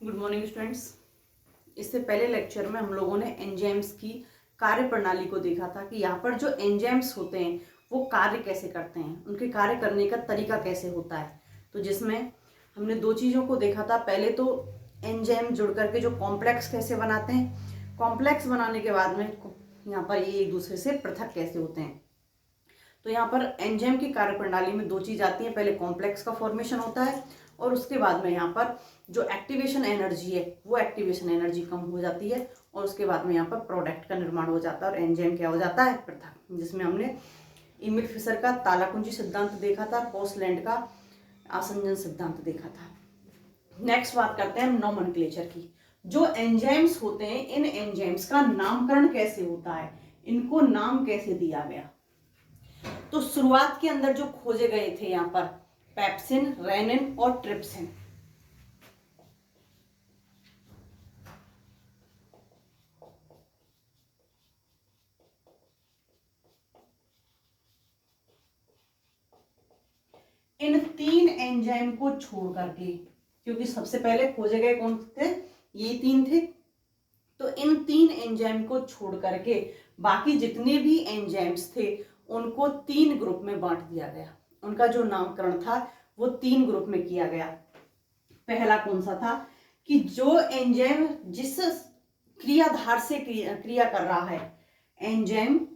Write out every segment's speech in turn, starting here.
Good morning students. इससे पहले lecture में हम लोगों ने एंजाइम्स की कार्य प्रणाली को देखा था कि यहाँ पर जो एंजाइम्स होते हैं वो कार्य कैसे करते हैं, उनके कार्य करने का तरीका कैसे होता है। तो जिसमें हमने दो चीज़ों को देखा था। पहले तो एंजाइम जुड़ करके जो कॉम्प्लेक्स कैसे बनाते हैं, कॉम्प्लेक्स बनाने के बाद में यहाँ पर ये एक दूसरे से पृथक कैसे होते हैं। तो यहाँ पर एंजाइम की कार्य प्रणाली में दो चीज़ आती है। पहले कॉम्प्लेक्स का फॉर्मेशन होता है और उसके बाद में यहाँ पर जो एक्टिवेशन एनर्जी है वो एक्टिवेशन एनर्जी कम हो जाती है और उसके बाद में यहाँ पर प्रोडक्ट का निर्माण हो जाता है और एंजाइम क्या हो जाता है, पृथक। जिसमें हमने इमिल फिशर का तालाकुंजी सिद्धांत देखा था, पोसलैंड का आसंजन सिद्धांत देखा था। नेक्स्ट बात करते हैं नोमेनक्लेचर की। जो एंजाइम्स होते हैं, इन एंजाइम्स का नामकरण कैसे होता है, इनको नाम कैसे दिया गया। तो शुरुआत के अंदर जो खोजे गए थे यहाँ पर पेप्सिन, रेनिन और ट्रिप्सिन। इन तीन एंजाइम को छोड़ करके, क्योंकि सबसे पहले खोजे गए कौन थे, ये तीन थे, तो इन तीन एंजाइम को छोड़ करके बाकी जितने भी एंजाइम्स थे उनको तीन ग्रुप में बांट दिया गया। उनका जो नामकरण था वो तीन ग्रुप में किया गया। पहला कौन सा था कि जो एंजाइम जिस क्रियाधार से क्रिया कर रहा है, एंजाइम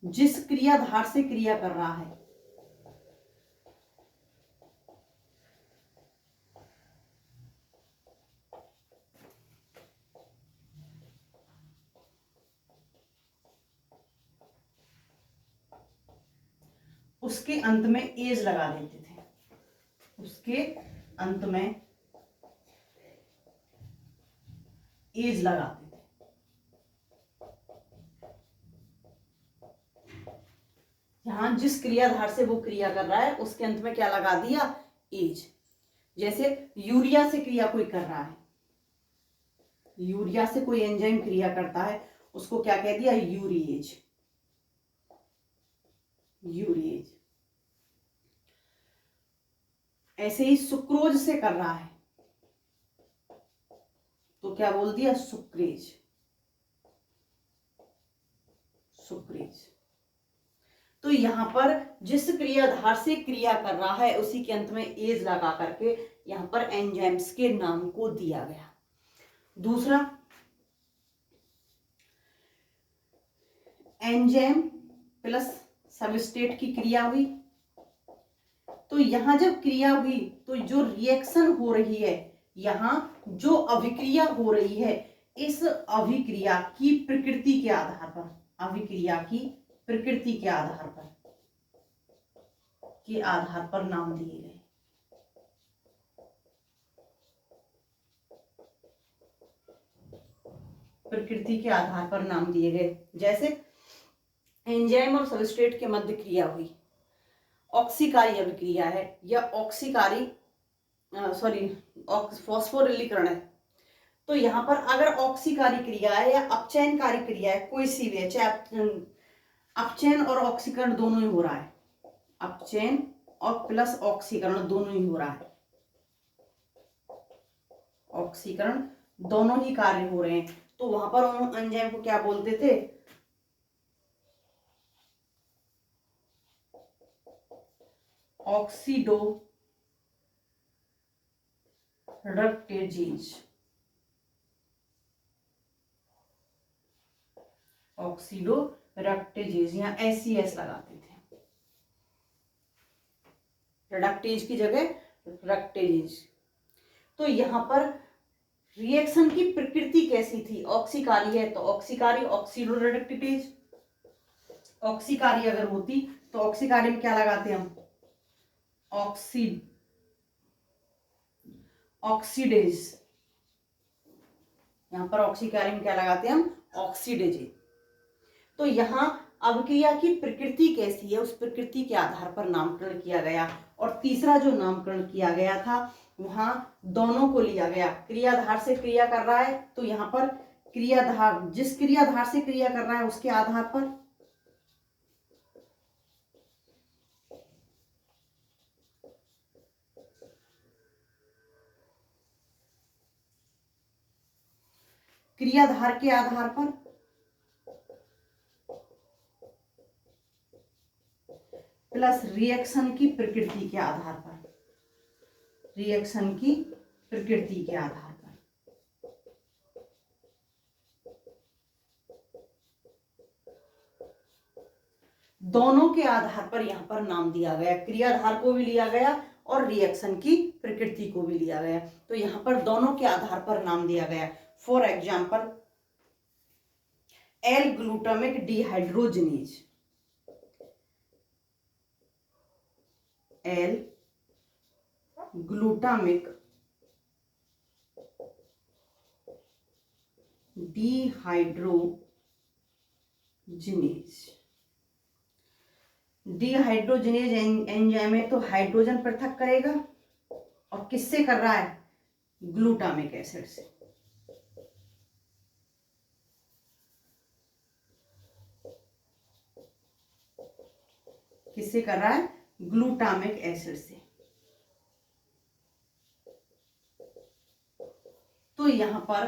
जिस क्रियाधार से क्रिया कर रहा है, उसके अंत में एज लगा देते थे। उसके अंत में एज लगाते थे। यहां जिस क्रियाधार से वो क्रिया कर रहा है उसके अंत में क्या लगा दिया, एज। जैसे यूरिया से क्रिया कोई कर रहा है, यूरिया से कोई एंजाइम क्रिया करता है, उसको क्या कह दिया, यूरिएज। यूरिएज। ऐसे ही सुक्रोज से कर रहा है तो क्या बोल दिया, सुक्रेज। सुक्रेज। तो यहां पर जिस क्रियाधार से क्रिया कर रहा है उसी के अंत में एज लगा करके यहां पर एंजाइम्स के नाम को दिया गया। दूसरा, एंजाइम प्लस सबस्ट्रेट की क्रिया हुई, तो यहां जब क्रिया हुई तो जो रिएक्शन हो रही है, यहां जो अभिक्रिया हो रही है, इस अभिक्रिया की प्रकृति के आधार पर, अभिक्रिया की प्रकृति के आधार पर नाम दिए गए। प्रकृति के आधार पर नाम दिए गए। जैसे एंजाइम और सबस्ट्रेट के मध्य क्रिया हुई, ऑक्सीकारी अभिक्रिया है या ऑक्सीकारी फॉस्फोरिलीकरण है। तो यहां पर अगर ऑक्सीकारी क्रिया है या अपचयनकारी क्रिया है, कोई सी भी है, चाहे अपचयन और ऑक्सीकरण दोनों ही हो रहा है, अपचयन और प्लस ऑक्सीकरण दोनों ही हो रहा है, ऑक्सीकरण दोनों ही कार्य हो रहे हैं, तो वहां पर एंजाइम को क्या बोलते थे, ऑक्सीडो रेडक्टेजेज। ऑक्सीडो रेडक्टेजेज, यहां एससीएस लगाते थे, रेडक्टेज की जगह रेडक्टेजेज। तो यहां पर रिएक्शन की प्रकृति कैसी थी, ऑक्सीकारी है तो ऑक्सीकारी, ऑक्सीडो रेडक्टेज। ऑक्सीकारी अगर होती तो ऑक्सीकारी में क्या लगाते हम, ऑक्सीडेज। यहां पर ऑक्सीकारी में क्या लगाते हैं हम, ऑक्सीडेज। तो यहां अभिक्रिया की प्रकृति कैसी है, उस प्रकृति के आधार पर नामकरण किया गया। और तीसरा जो नामकरण किया गया था वहां दोनों को लिया गया, क्रियाधार से क्रिया कर रहा है तो यहां पर क्रियाधार, जिस क्रियाधार से क्रिया कर रहा है उसके आधार पर क्रियाधार के आधार पर, प्लस रिएक्शन की प्रकृति के आधार पर, रिएक्शन की प्रकृति के आधार पर। दोनों के आधार पर यहां पर नाम दिया गया, क्रियाधार को भी लिया गया और रिएक्शन की प्रकृति को भी लिया गया। तो यहां पर दोनों के आधार पर नाम दिया गया। For example L glutamic dehydrogenase, L glutamic dehydrogenase, dehydrogenase enzyme है तो हाइड्रोजन पृथक करेगा और किससे कर रहा है, ग्लूटामिक एसिड से। किससे कर रहा है, ग्लूटामिक एसिड से। तो यहां पर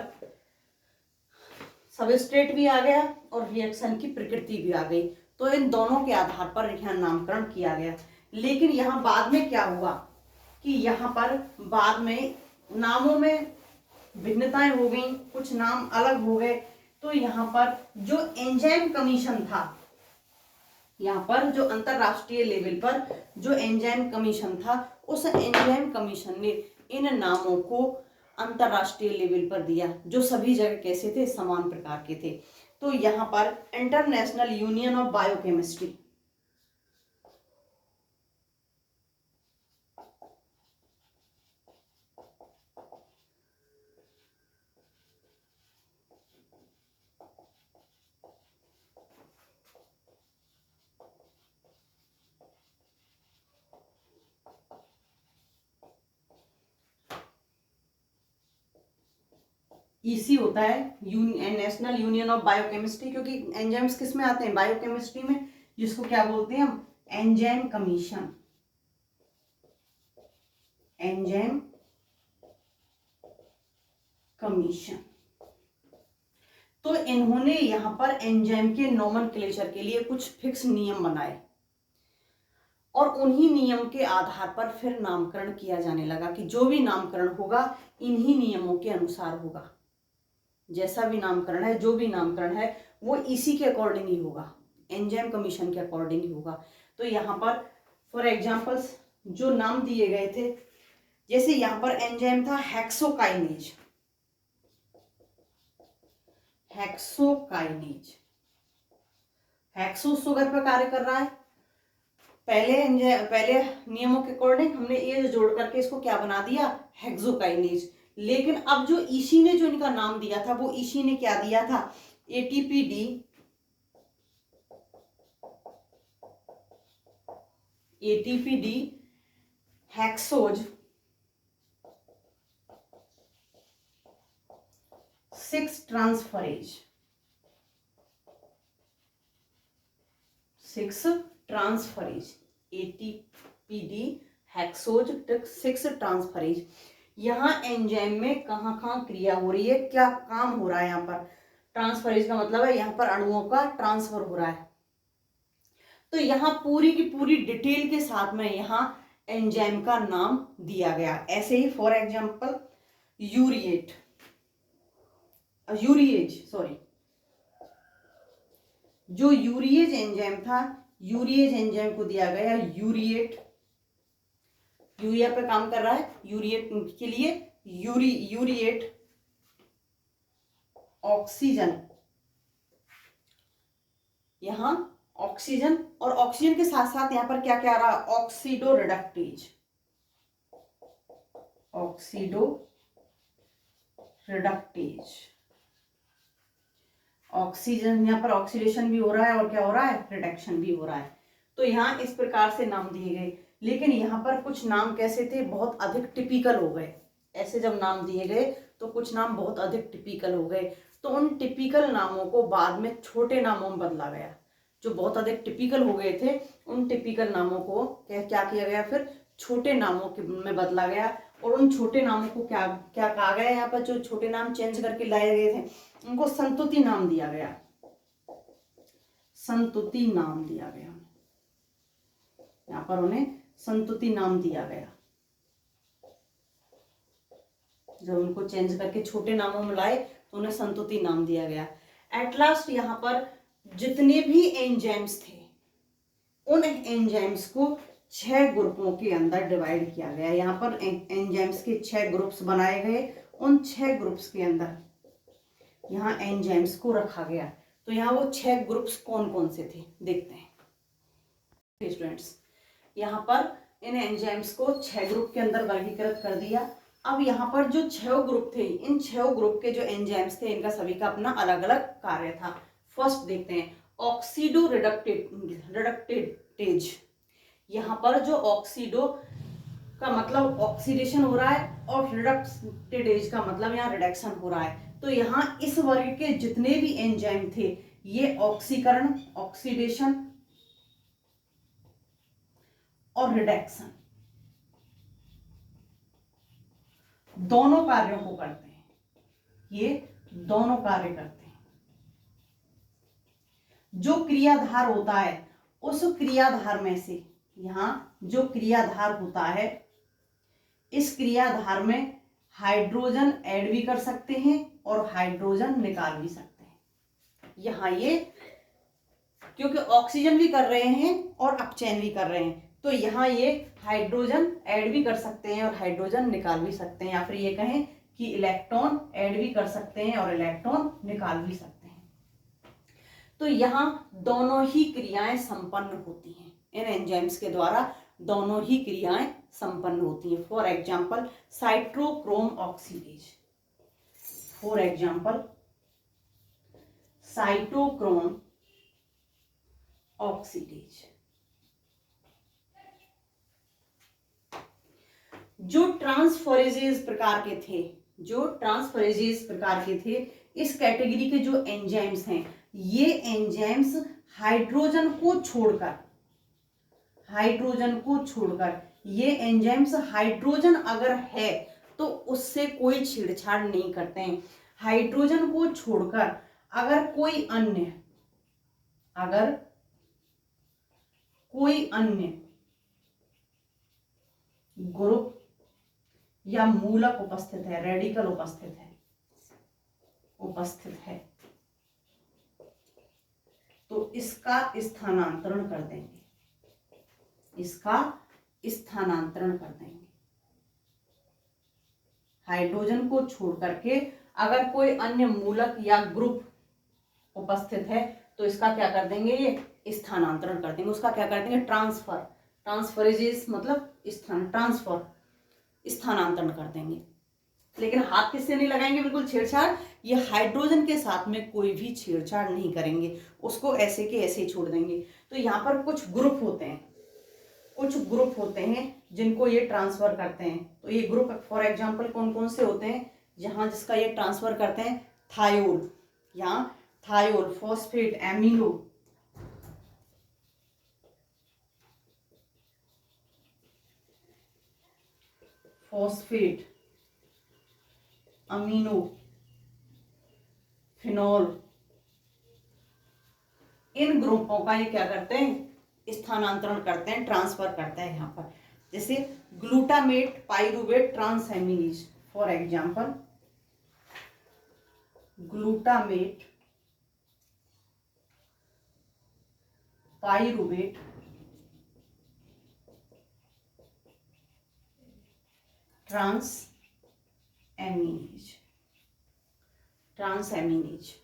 सबस्ट्रेट भी आ गया और रिएक्शन की प्रकृति भी आ गई। तो इन दोनों के आधार पर यहां नामकरण किया गया। लेकिन यहां बाद में क्या हुआ कि यहां पर बाद में नामों में भिन्नताएं हो गई, कुछ नाम अलग हो गए। तो यहां पर जो एंजाइम कमीशन था, यहाँ पर जो अंतरराष्ट्रीय लेवल पर जो एंजाइम कमीशन था, उस एंजाइम कमीशन ने इन नामों को अंतरराष्ट्रीय लेवल पर दिया, जो सभी जगह कैसे थे, समान प्रकार के थे। तो यहाँ पर international union of biochemistry, EC होता है नेशनल यूनियन ऑफ बायोकेमिस्ट्री, क्योंकि एंजाइम्स किस में आते हैं, बायोकेमिस्ट्री में, जिसको क्या बोलते हैं हम, एंजाइम कमीशन, एंजाइम कमीशन। तो इन्होंने यहां पर एंजाइम के नोमेनक्लेचर के लिए कुछ फिक्स नियम बनाए और उन्हीं नियम के आधार पर फिर नामकरण किया जाने लगा कि जो भी नामकरण होगा इन्हीं नियमों के अनुसार होगा। जैसा भी नामकरण है, जो भी नामकरण है, वो इसी के अकॉर्डिंग ही होगा, एंजाइम कमीशन के अकॉर्डिंग ही होगा। तो यहाँ पर फॉर एग्जांपल्स जो नाम दिए गए थे, जैसे यहाँ पर एंजाइम था हेक्सोकाइनेज, हेक्सोकाइनेज, हेक्सो शुगर पर कार्य कर रहा है। पहले नियमों के अकॉर्डिंग हमने ए जोड़ करके इसको क्या बना दिया, हेक्सोकाइनेज। लेकिन अब जो ईसी ने जो इनका नाम दिया था, वो ईसी ने क्या दिया था, ATP D, ATP D hexose 6 transferase, 6 transferase, ATP D hexose 6 transferase. यहाँ एंजाइम में कहाँ क्रिया हो रही है, क्या काम हो रहा है। यहाँ पर ट्रांसफरेज का मतलब है यहाँ पर अणुओं का ट्रांसफर हो रहा है। तो यहाँ पूरी की पूरी डिटेल के साथ में यहाँ एंजाइम का नाम दिया गया। ऐसे ही फॉर एग्जांपल जो यूरिएज एंजाइम था, यूरिएज एंजाइम को दिया गया यूरिएट, यूरिया पे काम कर रहा है, यूरिएट के लिए यूरिएट ऑक्सीजन, यहां ऑक्सीजन, और ऑक्सीजन के साथ साथ यहां पर क्या क्या आ रहा है, oxido reductase, oxido reductase, oxygen, यहां पर ऑक्सीडेशन भी हो रहा है और क्या हो रहा है, रिडक्शन भी हो रहा है। तो यहां इस प्रकार से नाम दिए गए। लेकिन यहाँ पर कुछ नाम कैसे थे, बहुत अधिक टिपिकल हो गए। ऐसे जब नाम दिए गए तो कुछ नाम बहुत अधिक टिपिकल हो गए। तो उन टिपिकल नामों को बाद में छोटे नामों में बदला गया। जो बहुत अधिक टिपिकल हो गए थे, उन टिपिकल नामों को क्या किया गया, फिर छोटे नामों के में बदला गया। और उन छोटे नामों को क्या क्या कहा गया, यहाँ पर जो छोटे नाम चेंज करके लाए गए थे उनको संतुति नाम दिया गया, संतुति नाम दिया गया। यहाँ पर उन्हें संतुति नाम दिया गया। जब उनको चेंज करके छोटे नामों में लाए तो उन्हें संतुति नाम दिया गया। एट लास्ट यहाँ पर जितने भी एंजाइम्स थे उन एंजाइम्स को 6 ग्रुपों के अंदर डिवाइड किया गया। यहाँ पर एंजाइम्स के 6 ग्रुप्स बनाए गए। उन 6 ग्रुप्स के अंदर यहाँ एंजाइम्स को रखा गया। तो यहाँ वो 6 ग्रुप्स कौन कौन से थे देखते हैं स्टूडेंट्स। यहाँ पर इन एंजाइम्स को 6 ग्रुप के अंदर वर्गीकृत कर दिया। अब यहाँ पर जो 6 ग्रुप थे, इन 6 ग्रुप के जो एंजाइम्स थे इनका सभी का अपना अलग अलग कार्य था। फर्स्ट देखते हैं ऑक्सीडो रिडक्टेज। यहाँ पर जो ऑक्सीडो का मतलब ऑक्सीडेशन हो रहा है और रिडक्टेज का मतलब यहाँ रिडक्शन हो रहा है। तो यहाँ इस वर्ग के जितने भी एंजाइम थे ये ऑक्सीकरण, ऑक्सीडेशन और रिडक्शन दोनों कार्यों को करते हैं। ये दोनों कार्य करते हैं। जो क्रियाधार होता है उस क्रियाधार में से यहां जो क्रियाधार होता है इस क्रियाधार में हाइड्रोजन ऐड भी कर सकते हैं और हाइड्रोजन निकाल भी सकते हैं। यहां ये क्योंकि ऑक्सीजन भी कर रहे हैं और अपचयन भी कर रहे हैं तो यहाँ ये हाइड्रोजन ऐड भी कर सकते हैं और हाइड्रोजन निकाल भी सकते हैं। या फिर ये कहें कि इलेक्ट्रॉन ऐड भी कर सकते हैं और इलेक्ट्रॉन निकाल भी सकते हैं। तो यहाँ दोनों ही क्रियाएं संपन्न होती हैं। इन एंजाइम्स के द्वारा दोनों ही क्रियाएं संपन्न होती हैं। For example cytochrome oxidase, for example cytochrome oxidase. जो ट्रांसफरेजेज प्रकार के थे, जो ट्रांसफरेजेज प्रकार के थे, इस कैटेगरी के जो एंजाइम्स हैं ये एंजाइम्स हाइड्रोजन को छोड़कर ये एंजाइम्स हाइड्रोजन अगर है तो उससे कोई छेड़छाड़ नहीं करते हैं। हाइड्रोजन को छोड़कर अगर कोई अन्य ग्रुप या मूलक उपस्थित है, रेडिकल उपस्थित है तो इसका स्थानांतरण कर देंगे, हाइड्रोजन को छोड़ करके अगर कोई अन्य मूलक या ग्रुप उपस्थित है तो इसका क्या कर देंगे, ये स्थानांतरण कर देंगे। उसका क्या कर देंगे, ट्रांसफरेजेस मतलब स्थानांतरण कर देंगे। लेकिन हाथ किससे नहीं लगाएंगे, बिल्कुल छेड़छाड़, ये हाइड्रोजन के साथ में कोई भी छेड़छाड़ नहीं करेंगे, उसको ऐसे के ऐसे ही छोड़ देंगे। तो यहाँ पर कुछ ग्रुप होते हैं जिनको ये ट्रांसफर करते हैं। तो ये ग्रुप फॉर एग्जांपल कौन कौन से होते हैं, जहां जिसका ये ट्रांसफर करते हैं, थायोल, यहाँ thiol, phosphate, amino, amino, phenol, इन ग्रुपों का ये क्या करते हैं, स्थानांतरण करते हैं, ट्रांसफर करते हैं। यहाँ पर जैसे glutamate, pyruvate, transaminase, for example glutamate, pyruvate, transaminase.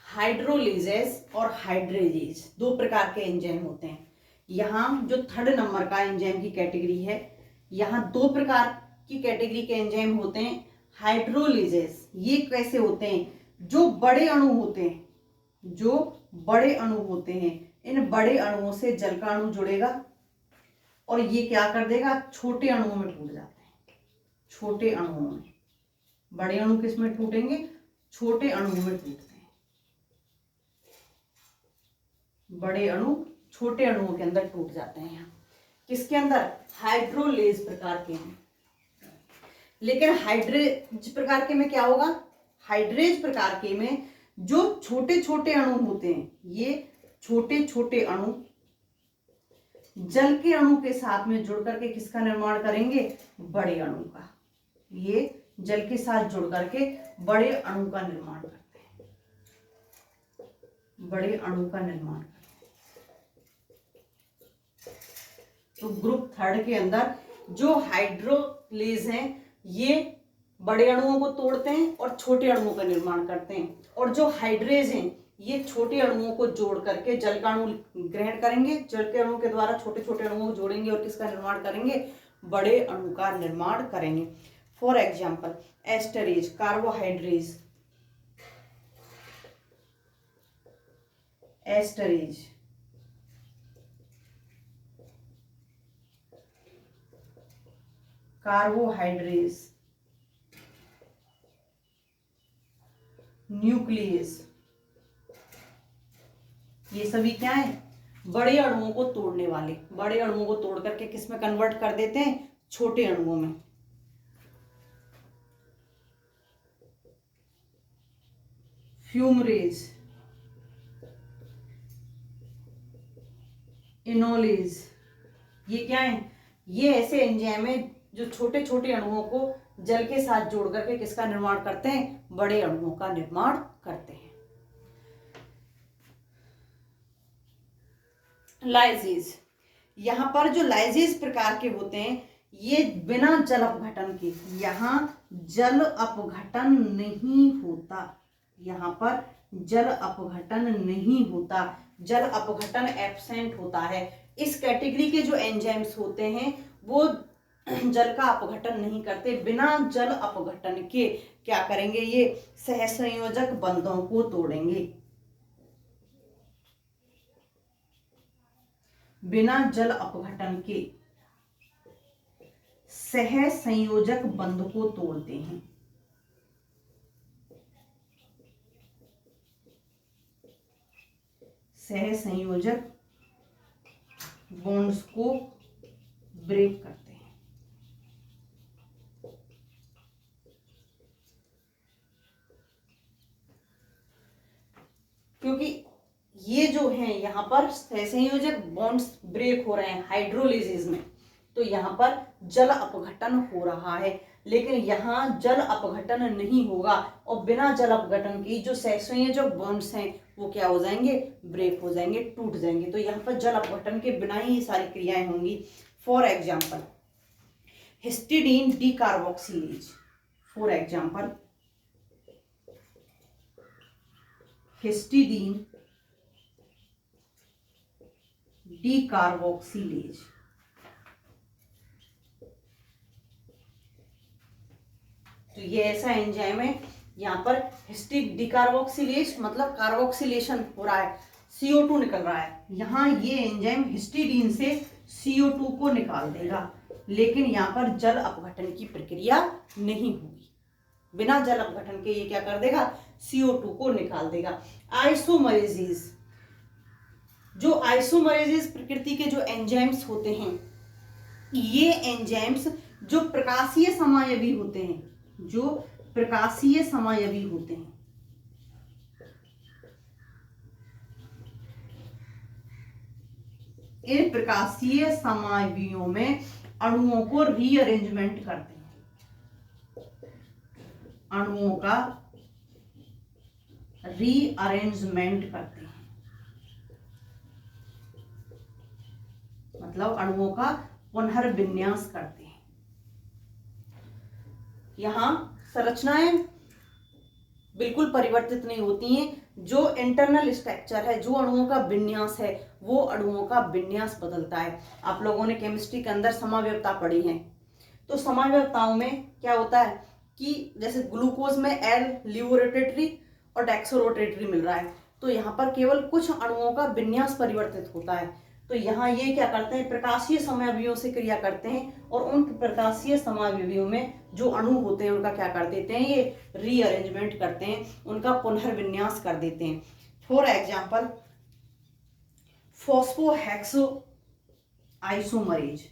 Hydrolases और हाइड्रेजेज दो प्रकार के एंजाइम होते हैं। यहाँ जो 3rd नंबर का एंजाइम की कैटेगरी है, यहाँ 2 प्रकार की कैटेगरी के एंजाइम होते हैं। हाइड्रोलिजेज ये कैसे होते हैं, जो बड़े अणु होते हैं, इन बड़े अणुओं से जल का अणु जुड़ेगा और ये क्या कर देगा, छोटे अणुओं में टूट जाते हैं। छोटे अणुओं में, बड़े अणु किस में टूटेंगे, छोटे अणुओं में टूटते हैं। बड़े अणु छोटे अणुओं के अंदर टूट जाते हैं। किसके अंदर? हाइड्रोलेज प्रकार के हैं। लेकिन हाइड्रेज प्रकार के में क्या होगा? हाइड्रेज प्रकार के में जो छोटे छोटे अणु होते हैं, ये छोटे छोटे अणु जल के अणु के साथ में जुड़ करके किसका निर्माण करेंगे? बड़े अणु का। ये जल के साथ जुड़ करके बड़े अणु का निर्माण करते हैं, बड़े अणु का निर्माण करते हैं। तो ग्रुप थर्ड के अंदर जो हाइड्रोलेज हैं ये बड़े अणुओं को तोड़ते हैं और छोटे अणुओं का निर्माण करते हैं, और जो हाइड्रेज हैं ये छोटे अणुओं को जोड़ करके जल का अणु ग्रहण करेंगे, जल के अणु के द्वारा छोटे छोटे अणुओं को जोड़ेंगे और किसका निर्माण करेंगे? बड़े अणु का निर्माण करेंगे। For example esterase, carbohydrase, esterase, carbohydrase, nucleus, ये सभी क्या है? बड़े अणुओं को तोड़ने वाले। बड़े अणुओं को तोड़ करके किस में कन्वर्ट कर देते हैं? छोटे अणुओं में। फ्यूमरेज, इनोलेज, ये क्या है? ये ऐसे एंजाइम है जो छोटे छोटे अणुओं को जल के साथ जोड़ करके किसका निर्माण करते हैं? बड़े अणुओं का निर्माण करते हैं। लाइजेज, यहां पर जो लाइजेज प्रकार के होते हैं ये बिना जल अपघटन के, यहां जल अपघटन नहीं होता, यहां पर जल अपघटन नहीं होता, जल अपघटन एब्सेंट होता है। इस कैटेगरी के जो एंजाइम्स होते हैं वो जल का अपघटन नहीं करते। बिना जल अपघटन के क्या करेंगे? ये सहसंयोजक बंधों को तोड़ेंगे। बिना जल अपघटन के सहसंयोजक बंध को तोड़ते हैं। सहसंयोजक बॉन्ड्स को ब्रेक करते हैं। क्योंकि ये जो है यहाँ पर सहसंयोजक बॉन्ड्स ब्रेक हो रहे हैं हाइड्रोलिसिस में, तो यहाँ पर जल अपघटन हो रहा है। लेकिन यहाँ जल अपघटन नहीं होगा और बिना जल अपघटन की जो सहसंयोजक बॉन्ड्स हैं वो क्या हो जाएंगे? ब्रेक हो जाएंगे, टूट जाएंगे। तो यहाँ पर जल अपघटन के बिना ही सारी क्रियाएं होंगी। For example histidine decarboxylase, for example histidine decarboxylase, तो ये ऐसा एंजाइम है यहाँ पर हिस्टिड डीकार्बोक्सिलेज मतलब कार्बोक्सिलेशन हो रहा है, CO2 निकल रहा है। यहाँ ये एंजाइम हिस्टिडीन से CO2 को निकाल देगा, लेकिन यहाँ पर जल अपघटन की प्रक्रिया नहीं होगी। बिना जल अपघटन के ये क्या कर देगा? CO2 को निकाल देगा। आइसोमरेजेज, जो आइसोमरेजेज प्रकृति के जो एंजाइम्स होते हैं, ये एंजाइम्स जो प्रकाशीय समायवी होते हैं, जो प्रकाशीय समायवी होते हैं, इन प्रकाशीय समायवियों में अणुओं को रीअरेंजमेंट करते हैं, अणुओं का रीअरेंजमेंट करते हैं, मतलब अणुओं का पुनर्विन्यास करते हैं। यहां संरचनाएं बिल्कुल परिवर्तित नहीं होती हैं। जो इंटरनल स्ट्रक्चर है, जो अणुओं का विन्यास है, वो अणुओं का विन्यास बदलता है। आप लोगों ने केमिस्ट्री के अंदर समावयवता पढ़ी है, तो समावयवताओं में क्या होता है कि जैसे ग्लूकोज में एल लिवो रोटेटरी और डेक्सो रोटेटरी मिल रहा है, तो यहाँ पर केवल कुछ अणुओं का विन्यास परिवर्तित होता है। तो यहाँ ये क्या करते हैं? प्रकाशीय समावयवियों से क्रिया करते हैं और उन प्रकाशीय समावयवियों में जो अणु होते हैं उनका क्या कर देते हैं? ये रीअरेंजमेंट करते हैं, उनका पुनर्विन्यास कर देते हैं। For phosphohexo isomerase,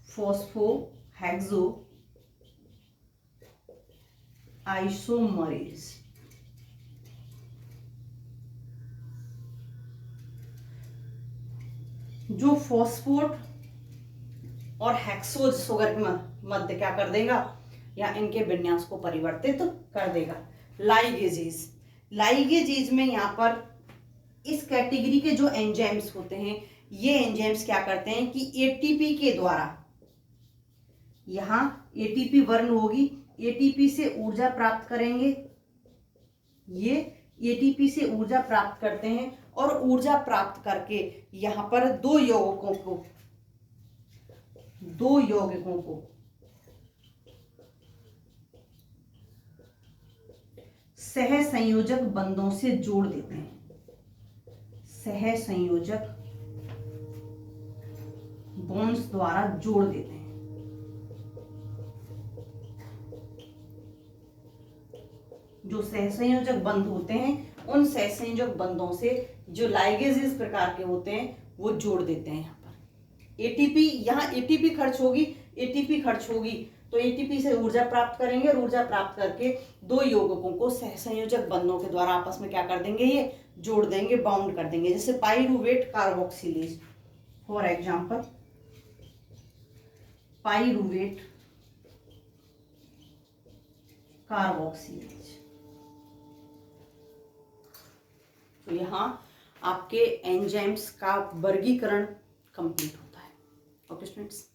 phosphohexo isomerase. जो फॉस्फोट और हेक्सोज शुगर के मध्य क्या कर देगा, या इनके विन्यास को परिवर्तित कर देगा। लाइगेजेस, लाइगेजेस में यहाँ पर इस कैटेगरी के जो एंजाइम्स होते हैं, ये एंजाइम्स क्या करते हैं कि एटीपी के द्वारा, यहां एटीपी वर्ण होगी, एटीपी से ऊर्जा प्राप्त करेंगे, ये एटीपी से ऊर्जा प्राप्त करते हैं और ऊर्जा प्राप्त करके यहां पर दो यौगिकों को सहसंयोजक बंधों से जोड़ देते हैं, सहसंयोजक बॉन्ड्स द्वारा जोड़ देते हैं। जो सहसंयोजक बंध होते हैं, उन सहसंयोजक बंधों से जो लाइगेज इस प्रकार के होते हैं वो जोड़ देते हैं। यहाँ पर एटीपी, यहाँ एटीपी खर्च होगी तो एटीपी से ऊर्जा प्राप्त करेंगे और ऊर्जा प्राप्त करके दो यौगिकों को सहसंयोजक बंधों के द्वारा आपस में क्या कर देंगे, ये जोड़ देंगे, बाउंड कर देंगे। जैसे pyruvate carboxylase, for example pyruvate carboxylase. तो यहाँ आपके एंजाइम्स का वर्गीकरण कंप्लीट होता है। Okay students.